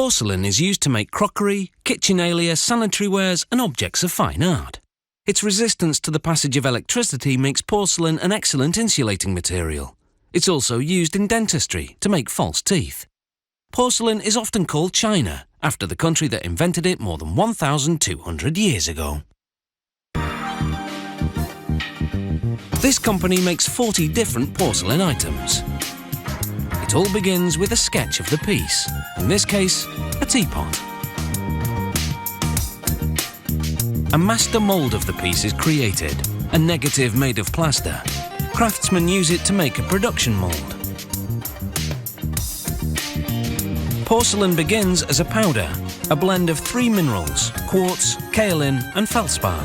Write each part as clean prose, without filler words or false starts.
Porcelain is used to make crockery, kitchenalia, sanitary wares and objects of fine art. Its resistance to the passage of electricity makes porcelain an excellent insulating material. It's also used in dentistry to make false teeth. Porcelain is often called China, after the country that invented it more than 1,200 years ago. This company makes 40 different porcelain items. It all begins with a sketch of the piece, in this case, a teapot. A master mould of the piece is created, a negative made of plaster. Craftsmen use it to make a production mould. Porcelain begins as a powder, a blend of 3 minerals, quartz, kaolin and feldspar.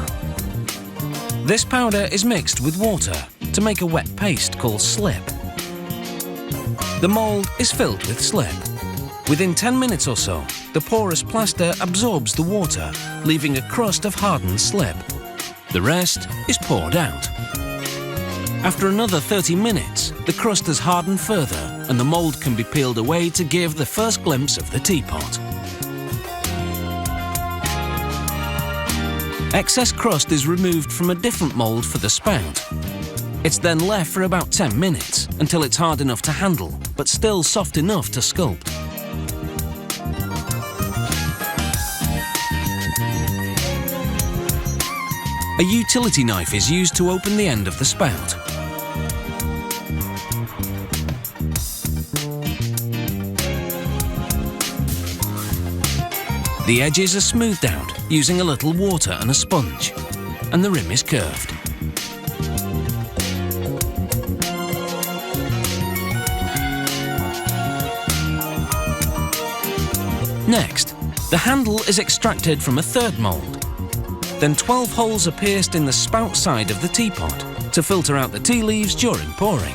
This powder is mixed with water to make a wet paste called slip. The mould is filled with slip. Within 10 minutes or so, the porous plaster absorbs the water, leaving a crust of hardened slip. The rest is poured out. After another 30 minutes, the crust has hardened further and the mould can be peeled away to give the first glimpse of the teapot. Excess crust is removed from a different mould for the spout. It's then left for about 10 minutes until it's hard enough to handle, but still soft enough to sculpt. A utility knife is used to open the end of the spout. The edges are smoothed out using a little water and a sponge, and the rim is curved. Next, the handle is extracted from a third mould. Then 12 holes are pierced in the spout side of the teapot to filter out the tea leaves during pouring.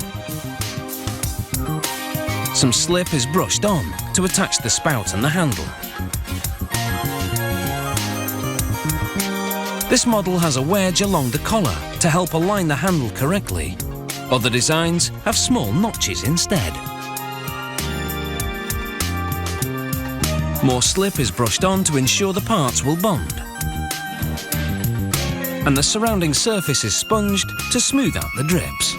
Some slip is brushed on to attach the spout and the handle. This model has a wedge along the collar to help align the handle correctly. Other designs have small notches instead. More slip is brushed on to ensure the parts will bond. And the surrounding surface is sponged to smooth out the drips.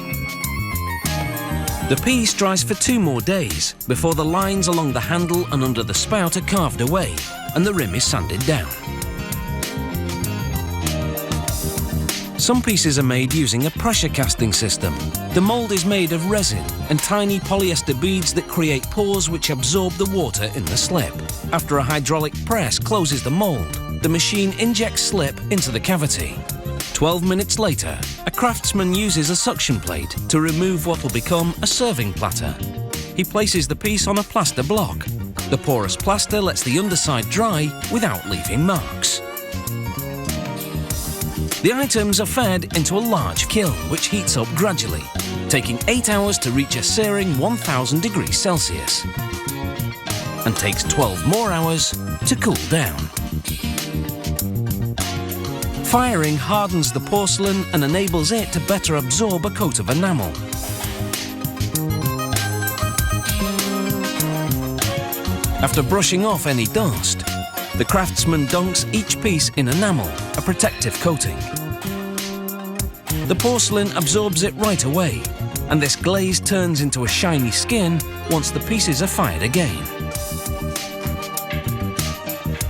The piece dries for 2 more days before the lines along the handle and under the spout are carved away and the rim is sanded down. Some pieces are made using a pressure casting system. The mould is made of resin and tiny polyester beads that create pores which absorb the water in the slip. After a hydraulic press closes the mould, the machine injects slip into the cavity. 12 minutes later, a craftsman uses a suction plate to remove what will become a serving platter. He places the piece on a plaster block. The porous plaster lets the underside dry without leaving marks. The items are fed into a large kiln which heats up gradually, taking 8 hours to reach a searing 1000 degrees Celsius, and takes 12 more hours to cool down. Firing hardens the porcelain and enables it to better absorb a coat of enamel. After brushing off any dust, the craftsman dunks each piece in enamel, a protective coating. The porcelain absorbs it right away, and this glaze turns into a shiny skin once the pieces are fired again.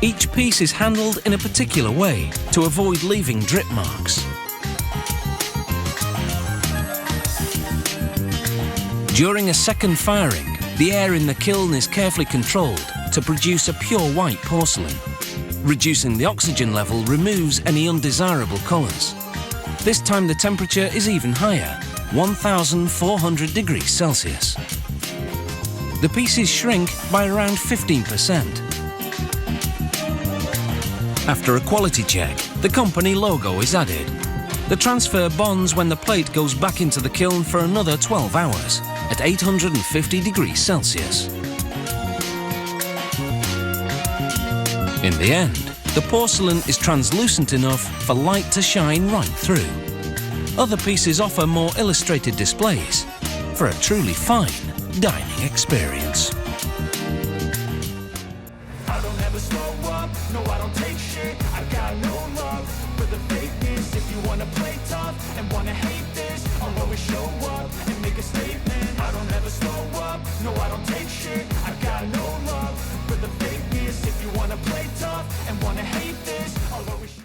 Each piece is handled in a particular way to avoid leaving drip marks. During a second firing, the air in the kiln is carefully controlled to produce a pure white porcelain. Reducing the oxygen level removes any undesirable colours. This time the temperature is even higher, 1400 degrees Celsius. The pieces shrink by around 15%. After a quality check, the company logo is added. The transfer bonds when the plate goes back into the kiln for another 12 hours at 850 degrees Celsius. In the end, the porcelain is translucent enough for light to shine right through. Other pieces offer more illustrated displays for a truly fine dining experience. never slow up, no I don't take shit. I got no love for the fakeness. If you wanna play tough and wanna hate this, I'll always show up and make a statement. I don't ever slow up, no I don't take shit. I got no love for the fakeness. If you wanna play tough and wanna hate this, I'll always